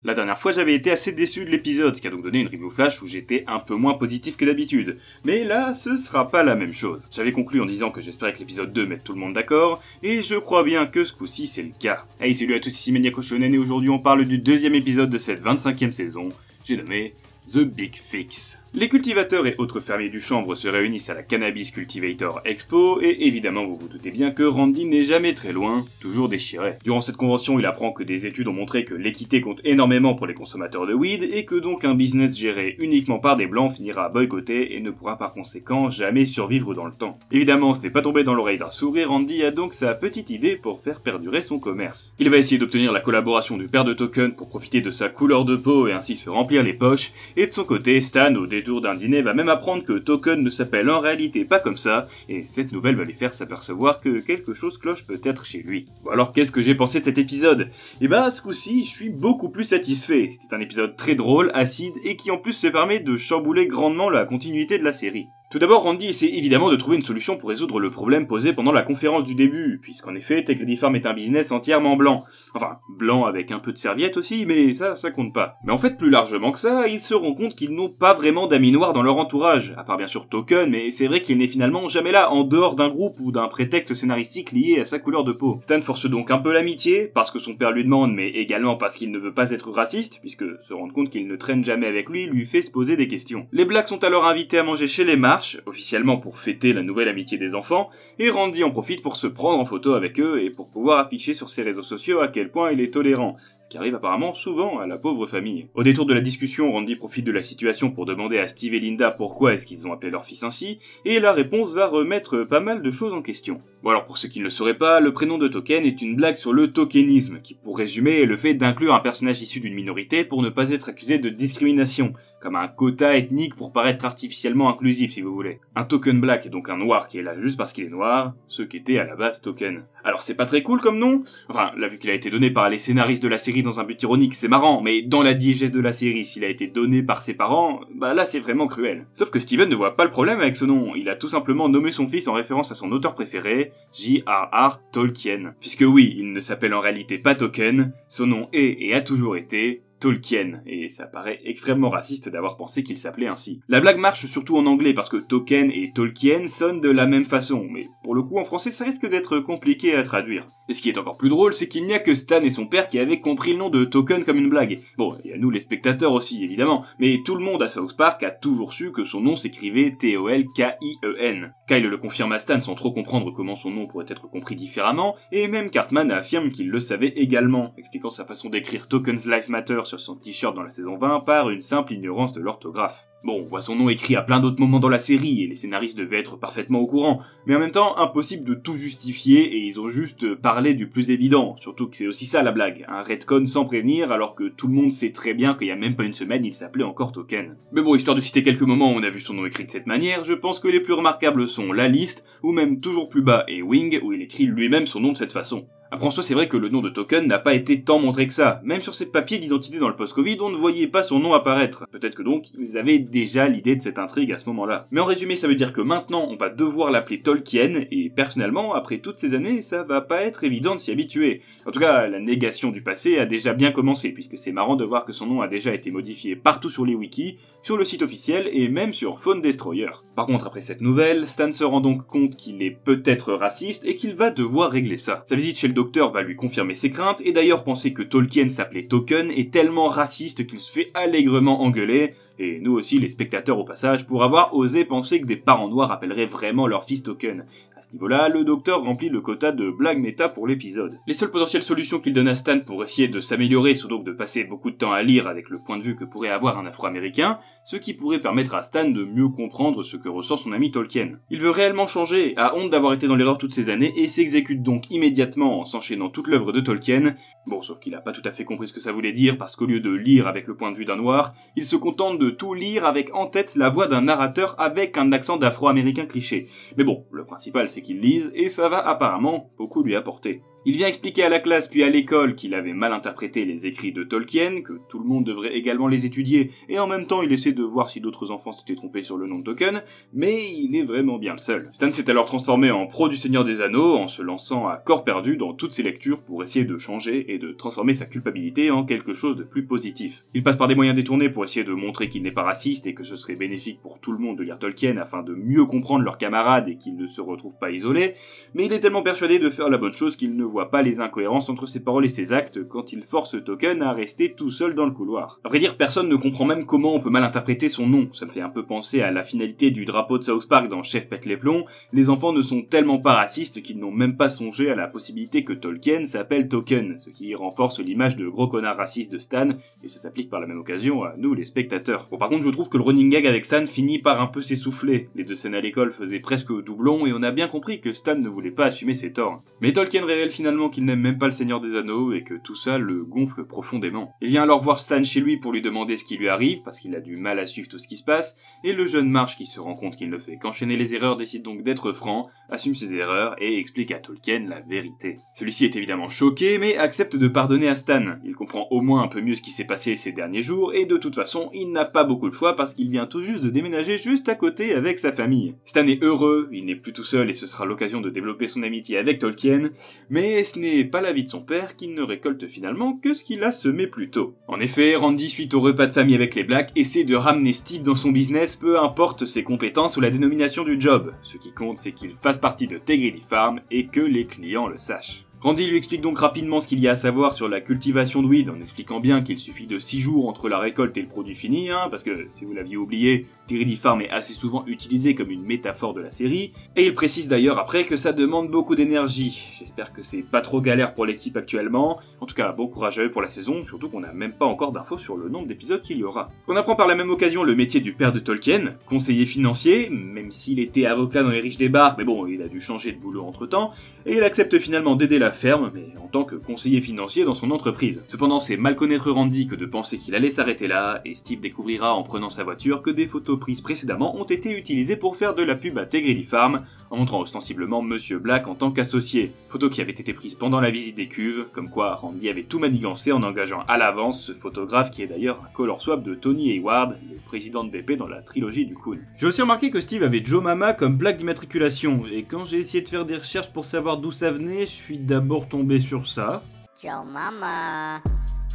La dernière fois j'avais été assez déçu de l'épisode, ce qui a donc donné une review flash où j'étais un peu moins positif que d'habitude. Mais là, ce sera pas la même chose. J'avais conclu en disant que j'espérais que l'épisode 2 mette tout le monde d'accord, et je crois bien que ce coup-ci c'est le cas. Hey, salut à tous, ici Maniaco Shonen et aujourd'hui on parle du deuxième épisode de cette 25e saison, j'ai nommé The Big Fix. Les cultivateurs et autres fermiers du chanvre se réunissent à la Cannabis Cultivator Expo, et évidemment vous vous doutez bien que Randy n'est jamais très loin, toujours déchiré. Durant cette convention, il apprend que des études ont montré que l'équité compte énormément pour les consommateurs de weed, et que donc un business géré uniquement par des blancs finira boycotté et ne pourra par conséquent jamais survivre dans le temps. Évidemment, ce n'est pas tombé dans l'oreille d'un sourd et Randy a donc sa petite idée pour faire perdurer son commerce. Il va essayer d'obtenir la collaboration du père de Token pour profiter de sa couleur de peau et ainsi se remplir les poches, et de son côté, Stan, au détour d'un dîner, va même apprendre que Token ne s'appelle en réalité pas comme ça, et cette nouvelle va lui faire s'apercevoir que quelque chose cloche peut-être chez lui. Bon alors qu'est-ce que j'ai pensé de cet épisode? Eh ben ce coup-ci, je suis beaucoup plus satisfait. C'était un épisode très drôle, acide, et qui en plus se permet de chambouler grandement la continuité de la série. Tout d'abord, Randy essaie évidemment de trouver une solution pour résoudre le problème posé pendant la conférence du début, puisqu'en effet, Tech Lady Farm est un business entièrement blanc. Enfin, blanc avec un peu de serviette aussi, mais ça compte pas. Mais en fait, plus largement que ça, ils se rendent compte qu'ils n'ont pas vraiment d'amis noirs dans leur entourage, à part bien sûr Token, mais c'est vrai qu'il n'est finalement jamais là, en dehors d'un groupe ou d'un prétexte scénaristique lié à sa couleur de peau. Stan force donc un peu l'amitié, parce que son père lui demande, mais également parce qu'il ne veut pas être raciste, puisque se rendre compte qu'il ne traîne jamais avec lui fait se poser des questions. Les Blacks sont alors invités à manger chez les Marsh, officiellement pour fêter la nouvelle amitié des enfants, et Randy en profite pour se prendre en photo avec eux et pour pouvoir afficher sur ses réseaux sociaux à quel point il est tolérant, ce qui arrive apparemment souvent à la pauvre famille. Au détour de la discussion, Randy profite de la situation pour demander à Steve et Linda pourquoi est-ce qu'ils ont appelé leur fils ainsi, et la réponse va remettre pas mal de choses en question. Bon alors pour ceux qui ne le sauraient pas, le prénom de Token est une blague sur le tokenisme, qui pour résumer est le fait d'inclure un personnage issu d'une minorité pour ne pas être accusé de discrimination, comme un quota ethnique pour paraître artificiellement inclusif si vous voulez. Un token black est donc un noir qui est là juste parce qu'il est noir, ce qu'était à la base Token. Alors c'est pas très cool comme nom, enfin là vu qu'il a été donné par les scénaristes de la série dans un but ironique c'est marrant, mais dans la diégèse de la série s'il a été donné par ses parents, bah là c'est vraiment cruel. Sauf que Steven ne voit pas le problème avec ce nom, il a tout simplement nommé son fils en référence à son auteur préféré, J.R.R. Tolkien. Puisque oui, il ne s'appelle en réalité pas Token, son nom est et a toujours été Tolkien, et ça paraît extrêmement raciste d'avoir pensé qu'il s'appelait ainsi. La blague marche surtout en anglais parce que Token et Tolkien sonnent de la même façon, mais pour le coup en français ça risque d'être compliqué à traduire. Et ce qui est encore plus drôle, c'est qu'il n'y a que Stan et son père qui avaient compris le nom de Token comme une blague. Bon, et à nous les spectateurs aussi évidemment, mais tout le monde à South Park a toujours su que son nom s'écrivait T-O-L-K-I-E-N. Kyle le confirme à Stan sans trop comprendre comment son nom pourrait être compris différemment, et même Cartman affirme qu'il le savait également, expliquant sa façon d'écrire Token's Life Matter sur son t-shirt dans la saison 20 par une simple ignorance de l'orthographe. Bon, on voit son nom écrit à plein d'autres moments dans la série, et les scénaristes devaient être parfaitement au courant, mais en même temps, impossible de tout justifier, et ils ont juste parlé du plus évident, surtout que c'est aussi ça la blague, un retcon sans prévenir, alors que tout le monde sait très bien qu'il y a même pas une semaine, il s'appelait encore Token. Mais bon, histoire de citer quelques moments où on a vu son nom écrit de cette manière, je pense que les plus remarquables sont La Liste, ou même toujours plus bas, et Wing, où il écrit lui-même son nom de cette façon. Après en soi c'est vrai que le nom de Token n'a pas été tant montré que ça, même sur ses papiers d'identité dans le post-Covid on ne voyait pas son nom apparaître, peut-être que donc ils avaient déjà l'idée de cette intrigue à ce moment-là. Mais en résumé ça veut dire que maintenant on va devoir l'appeler Tolkien, et personnellement après toutes ces années ça va pas être évident de s'y habituer. En tout cas la négation du passé a déjà bien commencé, puisque c'est marrant de voir que son nom a déjà été modifié partout sur les wikis, sur le site officiel et même sur Phone Destroyer. Par contre après cette nouvelle, Stan se rend donc compte qu'il est peut-être raciste et qu'il va devoir régler ça. Sa visite chez le docteur va lui confirmer ses craintes, et d'ailleurs penser que Tolkien s'appelait Token est tellement raciste qu'il se fait allègrement engueuler, et nous aussi les spectateurs au passage, pour avoir osé penser que des parents noirs appelleraient vraiment leur fils Token. À ce niveau-là, le docteur remplit le quota de blagues méta pour l'épisode. Les seules potentielles solutions qu'il donne à Stan pour essayer de s'améliorer sont donc de passer beaucoup de temps à lire avec le point de vue que pourrait avoir un afro-américain, ce qui pourrait permettre à Stan de mieux comprendre ce que ressent son ami Tolkien. Il veut réellement changer, a honte d'avoir été dans l'erreur toutes ces années, et s'exécute donc immédiatement en s'enchaînant toute l'œuvre de Tolkien. Bon, sauf qu'il a pas tout à fait compris ce que ça voulait dire, parce qu'au lieu de lire avec le point de vue d'un noir, il se contente de tout lire avec en tête la voix d'un narrateur avec un accent d'afro-américain cliché. Mais bon, le principal c'est qu'il lise, et ça va apparemment beaucoup lui apporter. Il vient expliquer à la classe puis à l'école qu'il avait mal interprété les écrits de Tolkien, que tout le monde devrait également les étudier, et en même temps il essaie de voir si d'autres enfants s'étaient trompés sur le nom de Tolkien, mais il est vraiment bien le seul. Stan s'est alors transformé en pro du Seigneur des Anneaux en se lançant à corps perdu dans toutes ses lectures pour essayer de changer et de transformer sa culpabilité en quelque chose de plus positif. Il passe par des moyens détournés pour essayer de montrer qu'il n'est pas raciste et que ce serait bénéfique pour tout le monde de lire Tolkien afin de mieux comprendre leurs camarades et qu'ils ne se retrouvent pas isolés, mais il est tellement persuadé de faire la bonne chose qu'il ne voit pas les incohérences entre ses paroles et ses actes quand il force Tolkien à rester tout seul dans le couloir. À vrai dire, personne ne comprend même comment on peut mal interpréter son nom. Ça me fait un peu penser à la finalité du drapeau de South Park dans Chef pète les plombs. Les enfants ne sont tellement pas racistes qu'ils n'ont même pas songé à la possibilité que Tolkien s'appelle Token, ce qui renforce l'image de gros connard raciste de Stan, et ça s'applique par la même occasion à nous les spectateurs. Bon, par contre je trouve que le running gag avec Stan finit par un peu s'essouffler. Les deux scènes à l'école faisaient presque doublon et on a bien compris que Stan ne voulait pas assumer ses torts. Mais Tolkien révèle finalement qu'il n'aime même pas le Seigneur des Anneaux et que tout ça le gonfle profondément. Il vient alors voir Stan chez lui pour lui demander ce qui lui arrive parce qu'il a du mal à suivre tout ce qui se passe, et le jeune Marge qui se rend compte qu'il ne fait qu'enchaîner les erreurs décide donc d'être franc, assume ses erreurs et explique à Tolkien la vérité. Celui-ci est évidemment choqué mais accepte de pardonner à Stan. Il comprend au moins un peu mieux ce qui s'est passé ces derniers jours et de toute façon il n'a pas beaucoup le choix parce qu'il vient tout juste de déménager juste à côté avec sa famille. Stan est heureux, il n'est plus tout seul et ce sera l'occasion de développer son amitié avec Tolkien, mais ce n'est pas l'avis de son père qui ne récolte finalement que ce qu'il a semé plus tôt. En effet, Randy, suite au repas de famille avec les Blacks, essaie de ramener Steve dans son business, peu importe ses compétences ou la dénomination du job. Ce qui compte, c'est qu'il fasse partie de Tegridy Farm et que les clients le sachent. Randy lui explique donc rapidement ce qu'il y a à savoir sur la cultivation de weed, en expliquant bien qu'il suffit de 6 jours entre la récolte et le produit fini, parce que, si vous l'aviez oublié, Tegridy Farm est assez souvent utilisé comme une métaphore de la série, et il précise d'ailleurs après que ça demande beaucoup d'énergie. J'espère que c'est pas trop galère pour l'équipe actuellement, en tout cas bon courage à eux pour la saison, surtout qu'on n'a même pas encore d'infos sur le nombre d'épisodes qu'il y aura. On apprend par la même occasion le métier du père de Tolkien, conseiller financier, même s'il était avocat dans les riches des bars, mais bon, il a dû changer de boulot entre temps, et il accepte finalement d'aider la ferme, mais en tant que conseiller financier dans son entreprise. Cependant, c'est mal connaître Randy que de penser qu'il allait s'arrêter là, et Steve découvrira en prenant sa voiture que des photos prises précédemment ont été utilisées pour faire de la pub à Tegridy Farm, en montrant ostensiblement Monsieur Black en tant qu'associé. Photos qui avaient été prises pendant la visite des cuves, comme quoi Randy avait tout manigancé en engageant à l'avance ce photographe qui est d'ailleurs un color swap de Tony Hayward, le président de BP dans la trilogie du Coon. J'ai aussi remarqué que Steve avait Joe Mama comme plaque d'immatriculation, et quand j'ai essayé de faire des recherches pour savoir d'où ça venait, je suis d'abord tombé sur ça. Joe Mama, ha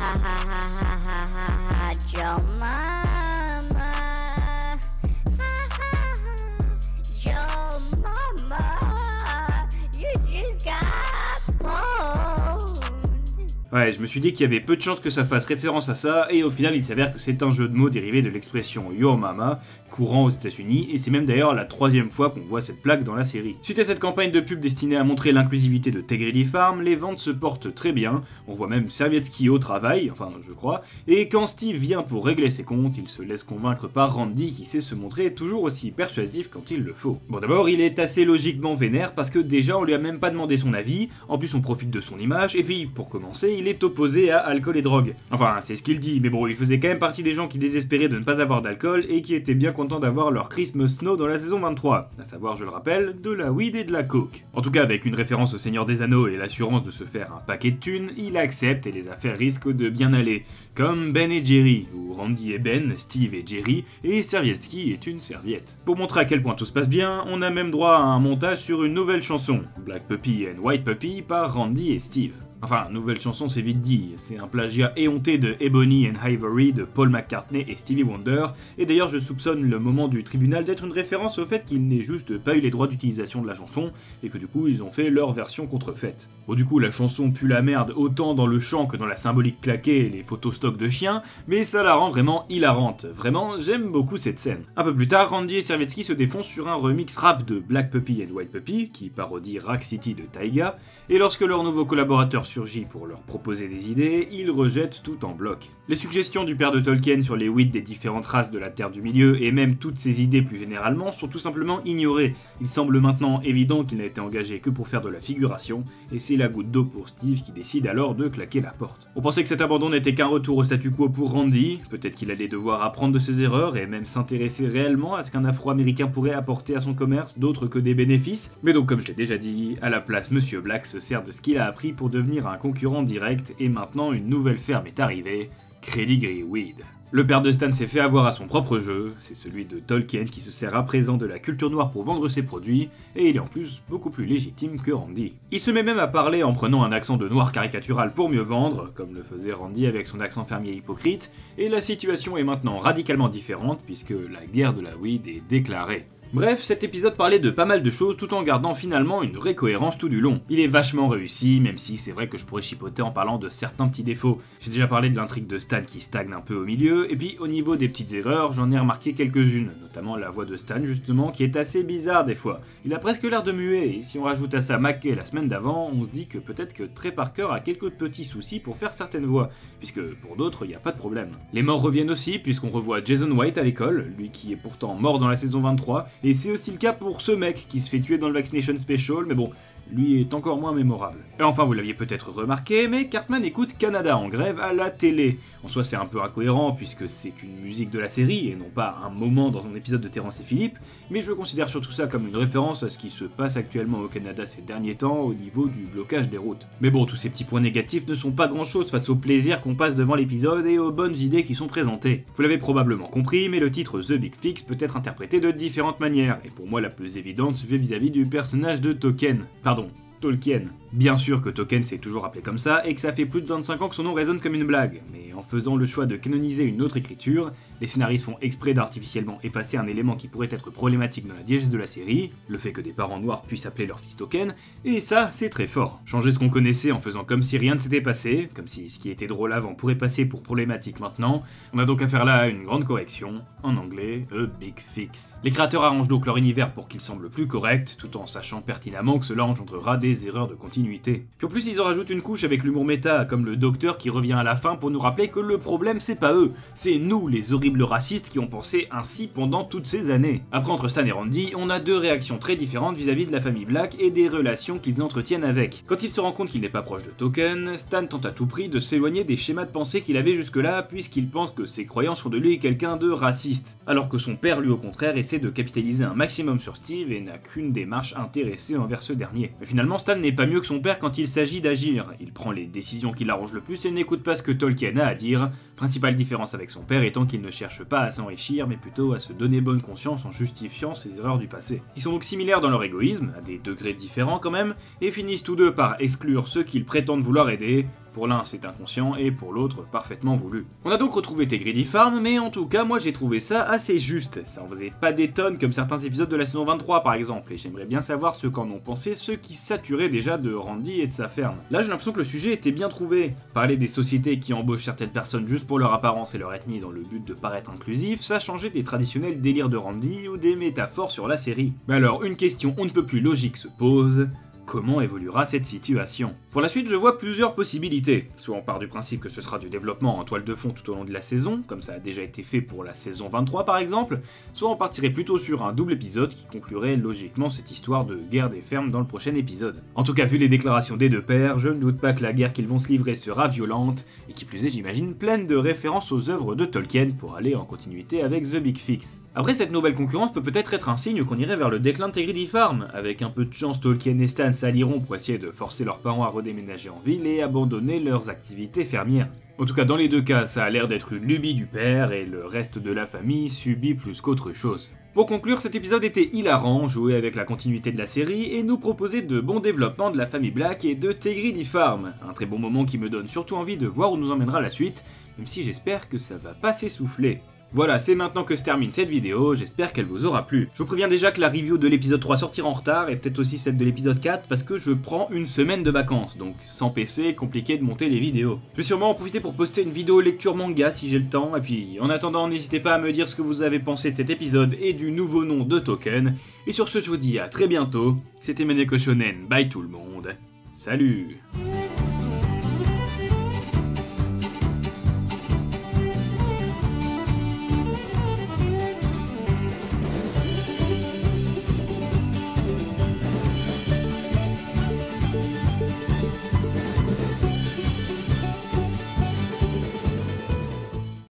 ha ha ha ha ha, Joe Mama, ha ha ha, Joe Mama, you just got pwned. Ouais, je me suis dit qu'il y avait peu de chances que ça fasse référence à ça, et au final il s'avère que c'est un jeu de mots dérivé de l'expression Yo Mama, courant aux États-Unis, et c'est même d'ailleurs la 3e fois qu'on voit cette plaque dans la série. Suite à cette campagne de pub destinée à montrer l'inclusivité de Tegridy Farm, les ventes se portent très bien, on voit même Servietsky au travail, enfin je crois, et quand Steve vient pour régler ses comptes, il se laisse convaincre par Randy qui sait se montrer toujours aussi persuasif quand il le faut. Bon d'abord il est assez logiquement vénère parce que déjà on lui a même pas demandé son avis, en plus on profite de son image, et puis pour commencer il est opposé à alcool et drogue. Enfin c'est ce qu'il dit, mais bon il faisait quand même partie des gens qui désespéraient de ne pas avoir d'alcool et qui étaient bien contents d'avoir leur Christmas Snow dans la saison 23, à savoir je le rappelle, de la weed et de la coke. En tout cas avec une référence au Seigneur des Anneaux et l'assurance de se faire un paquet de thunes, il accepte et les affaires risquent de bien aller, comme Ben et Jerry, où Randy est Ben, Steve et Jerry, et Servietsky est une serviette. Pour montrer à quel point tout se passe bien, on a même droit à un montage sur une nouvelle chanson, Black Puppy and White Puppy par Randy et Steve. Enfin, nouvelle chanson c'est vite dit, c'est un plagiat éhonté de Ebony and Ivory de Paul McCartney et Stevie Wonder, et d'ailleurs je soupçonne le moment du tribunal d'être une référence au fait qu'ils n'aient juste pas eu les droits d'utilisation de la chanson, et que du coup ils ont fait leur version contrefaite. Bon du coup la chanson pue la merde autant dans le chant que dans la symbolique claquée et les photos stock de chiens, mais ça la rend vraiment hilarante, vraiment j'aime beaucoup cette scène. Un peu plus tard, Randy et Servietsky se défoncent sur un remix rap de Black Puppy and White Puppy, qui parodie Rack City de Taiga, et lorsque leur nouveau collaborateur surgit pour leur proposer des idées, ils rejettent tout en bloc. Les suggestions du père de Tolkien sur les Wits des différentes races de la Terre du Milieu, et même toutes ces idées plus généralement, sont tout simplement ignorées. Il semble maintenant évident qu'il n'a été engagé que pour faire de la figuration, et c'est la goutte d'eau pour Steve qui décide alors de claquer la porte. On pensait que cet abandon n'était qu'un retour au statu quo pour Randy, peut-être qu'il allait devoir apprendre de ses erreurs et même s'intéresser réellement à ce qu'un Afro-Américain pourrait apporter à son commerce d'autre que des bénéfices, mais donc comme je l'ai déjà dit, à la place Monsieur Black se sert de ce qu'il a appris pour devenir un concurrent direct, et maintenant une nouvelle ferme est arrivée, Credigree Weed. Le père de Stan s'est fait avoir à son propre jeu, c'est celui de Tolkien qui se sert à présent de la culture noire pour vendre ses produits, et il est en plus beaucoup plus légitime que Randy. Il se met même à parler en prenant un accent de noir caricatural pour mieux vendre, comme le faisait Randy avec son accent fermier hypocrite, et la situation est maintenant radicalement différente puisque la guerre de la weed est déclarée. Bref, cet épisode parlait de pas mal de choses tout en gardant finalement une vraie cohérence tout du long. Il est vachement réussi, même si c'est vrai que je pourrais chipoter en parlant de certains petits défauts. J'ai déjà parlé de l'intrigue de Stan qui stagne un peu au milieu, et puis au niveau des petites erreurs, j'en ai remarqué quelques-unes, notamment la voix de Stan justement, qui est assez bizarre des fois. Il a presque l'air de muet, et si on rajoute à ça Mackay la semaine d'avant, on se dit que peut-être que Trey Parker a quelques petits soucis pour faire certaines voix, puisque pour d'autres, il n'y a pas de problème. Les morts reviennent aussi, puisqu'on revoit Jason White à l'école, lui qui est pourtant mort dans la saison 23, et c'est aussi le cas pour ce mec qui se fait tuer dans le Vaccination Special, mais bon, lui est encore moins mémorable. Et enfin, vous l'aviez peut-être remarqué, mais Cartman écoute Canada en grève à la télé. En soi, c'est un peu incohérent puisque c'est une musique de la série et non pas un moment dans un épisode de Terrence et Philippe, mais je considère surtout ça comme une référence à ce qui se passe actuellement au Canada ces derniers temps au niveau du blocage des routes. Mais bon, tous ces petits points négatifs ne sont pas grand-chose face au plaisir qu'on passe devant l'épisode et aux bonnes idées qui sont présentées. Vous l'avez probablement compris, mais le titre The Big Fix peut être interprété de différentes manières, et pour moi la plus évidente se fait vis-à-vis du personnage de Tolkien. Tolkien. Bien sûr que Tolkien s'est toujours appelé comme ça et que ça fait plus de 25 ans que son nom résonne comme une blague, mais en faisant le choix de canoniser une autre écriture, les scénaristes font exprès d'artificiellement effacer un élément qui pourrait être problématique dans la diégèse de la série, le fait que des parents noirs puissent appeler leur fils Token, et ça, c'est très fort. Changer ce qu'on connaissait en faisant comme si rien ne s'était passé, comme si ce qui était drôle avant pourrait passer pour problématique maintenant, on a donc affaire là à une grande correction, en anglais, a big fix. Les créateurs arrangent donc leur univers pour qu'il semble plus correct, tout en sachant pertinemment que cela engendrera des erreurs de continuité. Puis en plus ils en rajoutent une couche avec l'humour méta, comme le docteur qui revient à la fin pour nous rappeler que le problème c'est pas eux, c'est nous les horribles racistes qui ont pensé ainsi pendant toutes ces années. Après entre Stan et Randy, on a deux réactions très différentes vis-à-vis de la famille Black et des relations qu'ils entretiennent avec. Quand il se rend compte qu'il n'est pas proche de Token, Stan tente à tout prix de s'éloigner des schémas de pensée qu'il avait jusque-là puisqu'il pense que ses croyances font de lui quelqu'un de raciste, alors que son père lui au contraire essaie de capitaliser un maximum sur Steve et n'a qu'une démarche intéressée envers ce dernier. Mais finalement Stan n'est pas mieux que son père quand il s'agit d'agir, il prend les décisions qui l'arrangent le plus et n'écoute pas ce que Tolkien a à dire, principale différence avec son père étant qu'il ne cherche pas à s'enrichir mais plutôt à se donner bonne conscience en justifiant ses erreurs du passé. Ils sont donc similaires dans leur égoïsme, à des degrés différents quand même, et finissent tous deux par exclure ceux qu'ils prétendent vouloir aider. Pour l'un c'est inconscient et pour l'autre parfaitement voulu. On a donc retrouvé Credigree Farm, mais en tout cas moi j'ai trouvé ça assez juste. Ça en faisait pas des tonnes comme certains épisodes de la saison 23 par exemple, et j'aimerais bien savoir ce qu'en ont pensé ceux qui saturaient déjà de Randy et de sa ferme. Là j'ai l'impression que le sujet était bien trouvé. Parler des sociétés qui embauchent certaines personnes juste pour leur apparence et leur ethnie dans le but de paraître inclusif, ça changeait des traditionnels délires de Randy ou des métaphores sur la série. Mais alors une question on ne peut plus logique se pose. Comment évoluera cette situation? Pour la suite, je vois plusieurs possibilités. Soit on part du principe que ce sera du développement en toile de fond tout au long de la saison, comme ça a déjà été fait pour la saison 23 par exemple, soit on partirait plutôt sur un double épisode qui conclurait logiquement cette histoire de guerre des fermes dans le prochain épisode. En tout cas, vu les déclarations des deux pères, je ne doute pas que la guerre qu'ils vont se livrer sera violente, et qui plus est j'imagine pleine de références aux œuvres de Tolkien pour aller en continuité avec The Big Fix. Après, cette nouvelle concurrence peut peut-être être un signe qu'on irait vers le déclin de Credigree Farm, avec un peu de chance Tolkien et Stan s'allieront pour essayer de forcer leurs parents à redéménager en ville et abandonner leurs activités fermières. En tout cas, dans les deux cas, ça a l'air d'être une lubie du père et le reste de la famille subit plus qu'autre chose. Pour conclure, cet épisode était hilarant, joué avec la continuité de la série et nous proposait de bons développements de la famille Black et de Credigree Farm. Un très bon moment qui me donne surtout envie de voir où nous emmènera la suite, même si j'espère que ça va pas s'essouffler. Voilà, c'est maintenant que se termine cette vidéo, j'espère qu'elle vous aura plu. Je vous préviens déjà que la review de l'épisode 3 sortira en retard, et peut-être aussi celle de l'épisode 4, parce que je prends une semaine de vacances, donc sans PC, compliqué de monter les vidéos. Je vais sûrement en profiter pour poster une vidéo lecture manga si j'ai le temps, et puis en attendant, n'hésitez pas à me dire ce que vous avez pensé de cet épisode et du nouveau nom de Token. Et sur ce, je vous dis à très bientôt, c'était Maneko Shonen, bye tout le monde, salut.